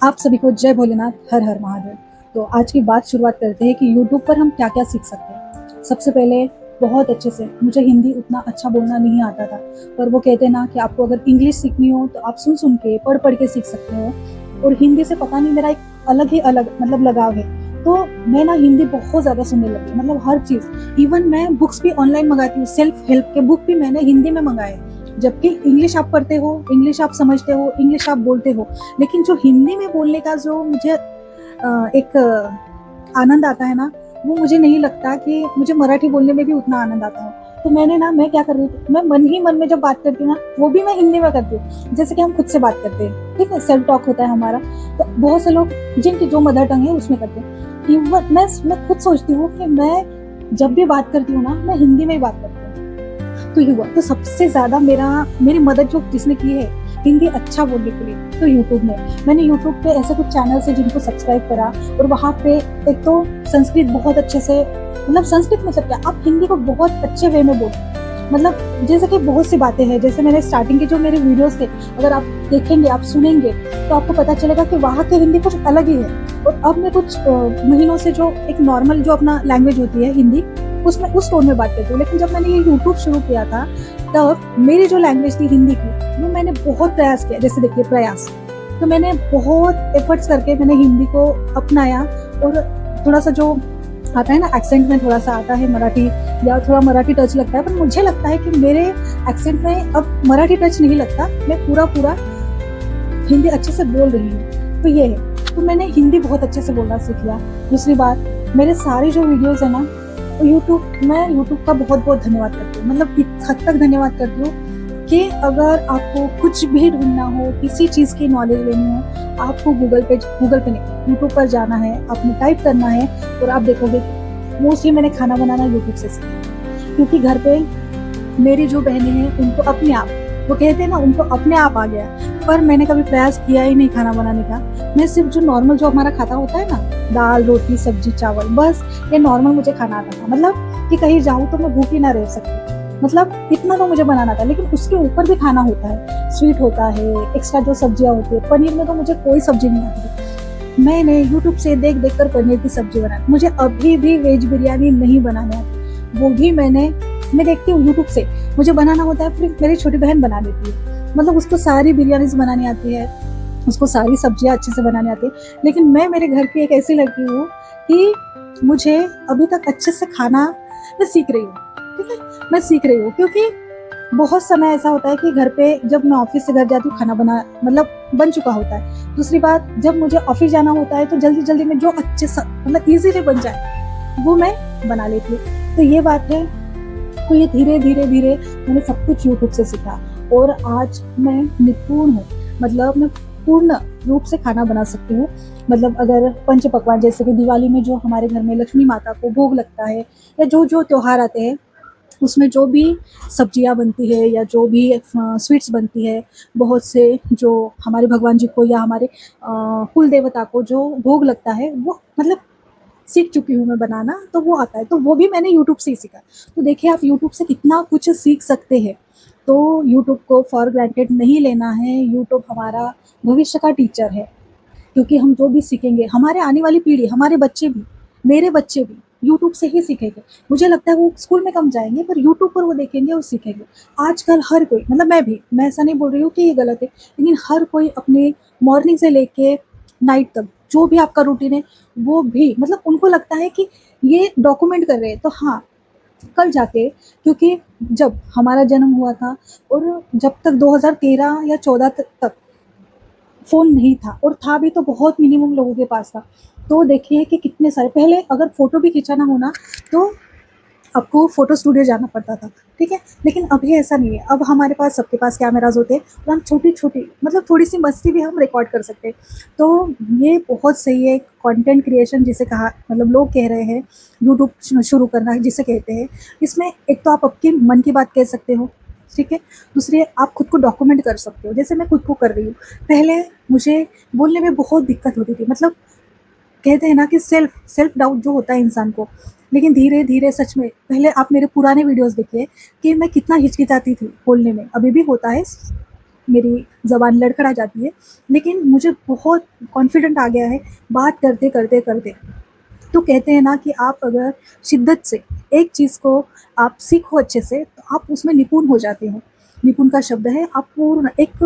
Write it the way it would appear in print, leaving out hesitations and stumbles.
आप सभी को जय भोलेनाथ, हर हर महादेव। तो आज की बात शुरुआत करते हैं कि यूट्यूब पर हम क्या क्या सीख सकते हैं। सबसे पहले बहुत अच्छे से, मुझे हिंदी उतना अच्छा बोलना नहीं आता था, पर वो कहते हैं ना कि आपको अगर इंग्लिश सीखनी हो तो आप सुन सुन के पढ़ पढ़ के सीख सकते हो। और हिंदी से पता नहीं, मेरा एक अलग ही अलग मतलब लगाव है। तो मैं ना हिंदी बहुत ज़्यादा सुनने लगी, मतलब हर चीज़। इवन मैं बुक्स भी ऑनलाइन मंगाती हूँ, सेल्फ हेल्प के बुक भी मैंने हिंदी में मंगाए। जबकि इंग्लिश आप पढ़ते हो, इंग्लिश आप समझते हो, इंग्लिश आप बोलते हो, लेकिन जो हिंदी में बोलने का जो मुझे एक आनंद आता है ना, वो मुझे नहीं लगता कि मुझे मराठी बोलने में भी उतना आनंद आता है। तो मैं क्या कर रही थी, मैं मन ही मन में जब बात करती हूँ ना, वो भी मैं हिंदी में करती हूँ, जैसे कि हम खुद से बात करते हैं, ठीक है, सेल्फ टॉक होता है हमारा। तो बहुत से लोग जिनकी जो मदर टंग है उसमें करते हैं। इवन मैं खुद सोचती हूँ कि मैं जब भी बात करती हूँ ना, मैं हिंदी में ही बात करती हूँ। तो ये हुआ, तो सबसे ज्यादा मेरी मदद जो जिसने की है हिंदी अच्छा बोलने के लिए, तो यूट्यूब में मैंने यूट्यूब पे ऐसे कुछ चैनल से जिनको सब्सक्राइब करा, और वहाँ पे एक तो संस्कृत बहुत अच्छे से, मतलब संस्कृत मतलब क्या, आप हिंदी को बहुत अच्छे वे में बोलो। मतलब जैसे कि बहुत सी बातें हैं, जैसे मैंने स्टार्टिंग के जो मेरे वीडियोस थे, अगर आप देखेंगे, आप सुनेंगे, तो आपको पता चलेगा कि वहाँ की हिंदी कुछ अलग ही है। और अब मैं कुछ महीनों से जो एक नॉर्मल जो अपना लैंग्वेज होती है हिंदी, उसमें उस टोन में बात करती हूँ। लेकिन जब मैंने ये यूट्यूब शुरू किया था, तब मेरी जो लैंग्वेज थी हिंदी की, वो मैंने बहुत प्रयास किया। जैसे देखिए, प्रयास, तो मैंने बहुत एफर्ट्स करके मैंने हिंदी को अपनाया। और थोड़ा सा जो आता है ना एक्सेंट में, थोड़ा सा आता है मराठी, या थोड़ा मराठी टच लगता है, पर मुझे लगता है कि मेरे एक्सेंट में अब मराठी टच नहीं लगता, मैं पूरा हिंदी अच्छे से बोल रही हूँ। तो ये है, तो मैंने हिंदी बहुत अच्छे से बोलना सीख लिया। दूसरी बात, मेरे सारे जो वीडियोस है ना, तो मैं यूट्यूब का बहुत बहुत धन्यवाद करती हूँ। मतलब इस हद तक धन्यवाद करती हूँ कि अगर आपको कुछ भी ढूंढना हो, किसी चीज़ की नॉलेज लेनी हो, आपको गूगल पे नहीं, यूट्यूब पर जाना है, आपने टाइप करना है, और आप देखोगे कि मोस्टली मैंने खाना बनाना यूट्यूब से सीखा। क्योंकि घर पे मेरी जो बहनें हैं, उनको अपने आप, वो कहते हैं ना, उनको अपने आप आ गया, पर मैंने कभी प्रयास किया ही नहीं खाना बनाने का। मैं सिर्फ जो नॉर्मल जो हमारा खाता होता है ना, दाल रोटी सब्जी चावल, बस ये नॉर्मल मुझे खाना आता था। मतलब कि कहीं जाऊँ तो मैं भूखी ना रह सकती, मतलब इतना तो मुझे बनाना था। लेकिन उसके ऊपर भी खाना होता है, स्वीट होता है, एक्स्ट्रा जो सब्जियां होती है। पनीर में तो मुझे कोई सब्जी नहीं आती। मैंने यूट्यूब से देख देख कर पनीर की सब्जी बनाई। मुझे अभी भी वेज बिरयानी नहीं बनाने आती, वो भी मैं देखती हूँ यूट्यूब से। मुझे बनाना होता है, फिर मेरी छोटी बहन बना देती है। मतलब उसको सारी बिरयानी बनानी आती है, उसको सारी सब्जियां अच्छे से बनानी आती है। लेकिन मैं मेरे घर की एक ऐसी लड़की हूँ कि मुझे अभी तक अच्छे से खाना मैं सीख रही हूँ, ठीक है, मैं सीख रही हूँ। क्योंकि बहुत समय ऐसा होता है कि घर पे जब मैं ऑफिस से घर जाती हूँ, खाना बना मतलब बन चुका होता है। दूसरी बात, जब मुझे ऑफिस जाना होता है, तो जल्दी जल्दी में जो अच्छे से मतलब इजीली बन जाए, वो मैं बना लेती हूँ। तो ये बात है। तो ये धीरे धीरे धीरे मैंने सब कुछ यूट्यूब से सीखा, और आज मैं निपुण हूँ। मतलब मैं पूर्ण रूप से खाना बना सकती हूँ। मतलब अगर पंच पकवान, जैसे कि दिवाली में जो हमारे घर में लक्ष्मी माता को भोग लगता है, या जो जो त्योहार आते हैं, उसमें जो भी सब्जियां बनती है, या जो भी स्वीट्स बनती है, बहुत से जो हमारे भगवान जी को या हमारे कुल देवता को जो भोग लगता है, वो मतलब सीख चुकी हूँ मैं बनाना, तो वो आता है। तो वो भी मैंने यूट्यूब से ही सीखा। तो देखिए, आप यूट्यूब से कितना कुछ सीख सकते हैं। तो यूट्यूब को फॉर ग्रांटेड नहीं लेना है। यूट्यूब हमारा भविष्य का टीचर है। क्योंकि हम जो भी सीखेंगे, हमारे आने वाली पीढ़ी, हमारे बच्चे भी, मेरे बच्चे भी यूट्यूब से ही सीखेंगे। मुझे लगता है वो स्कूल में कम जाएंगे, पर यूट्यूब पर वो देखेंगे और सीखेंगे। आजकल हर कोई, मतलब मैं ऐसा नहीं बोल रही हूँ कि ये गलत है, लेकिन हर कोई अपने मॉर्निंग से लेके नाइट तक जो भी आपका रूटीन है, वो भी मतलब उनको लगता है कि ये डॉक्यूमेंट कर रहे हैं। तो हाँ, कल जाके, क्योंकि जब हमारा जन्म हुआ था, और जब तक 2013 या 14 तक फ़ोन नहीं था, और था भी तो बहुत मिनिमम लोगों के पास था। तो देखिए कि कितने सारे, पहले अगर फ़ोटो भी खिंचाना हो ना, तो आपको फ़ोटो स्टूडियो जाना पड़ता था, ठीक है? लेकिन अभी ऐसा नहीं है। अब हमारे पास, सबके पास कैमराज़ होते हैं, और हम छोटी-छोटी मतलब थोड़ी-सी मस्ती भी हम रिकॉर्ड कर सकते हैं। तो ये बहुत सही है, कंटेंट क्रिएशन जिसे कहा, मतलब लोग कह रहे हैं यूट्यूब शुरू करना जिसे कहते हैं। इसमें एक तो आप आपके मन की बात कह सकते हो, ठीक है? दूसरी, आप खुद को डॉक्यूमेंट कर सकते हो, जैसे मैं खुद को कर रही हूँ। पहले मुझे बोलने में बहुत दिक्कत होती थी, मतलब कहते हैं ना कि सेल्फ डाउट जो होता है इंसान को। लेकिन धीरे धीरे, सच में, पहले आप मेरे पुराने वीडियोस देखिए कि मैं कितना हिचकिचाती थी बोलने में, अभी भी होता है, मेरी ज़बान लड़खड़ा जाती है, लेकिन मुझे बहुत कॉन्फिडेंट आ गया है बात करते करते करते। तो कहते हैं ना कि आप अगर शिद्दत से एक चीज़ को आप सीखो अच्छे से, तो आप उसमें निपुण हो जाते हो। निपुण का शब्द है, आप पूर्ण एक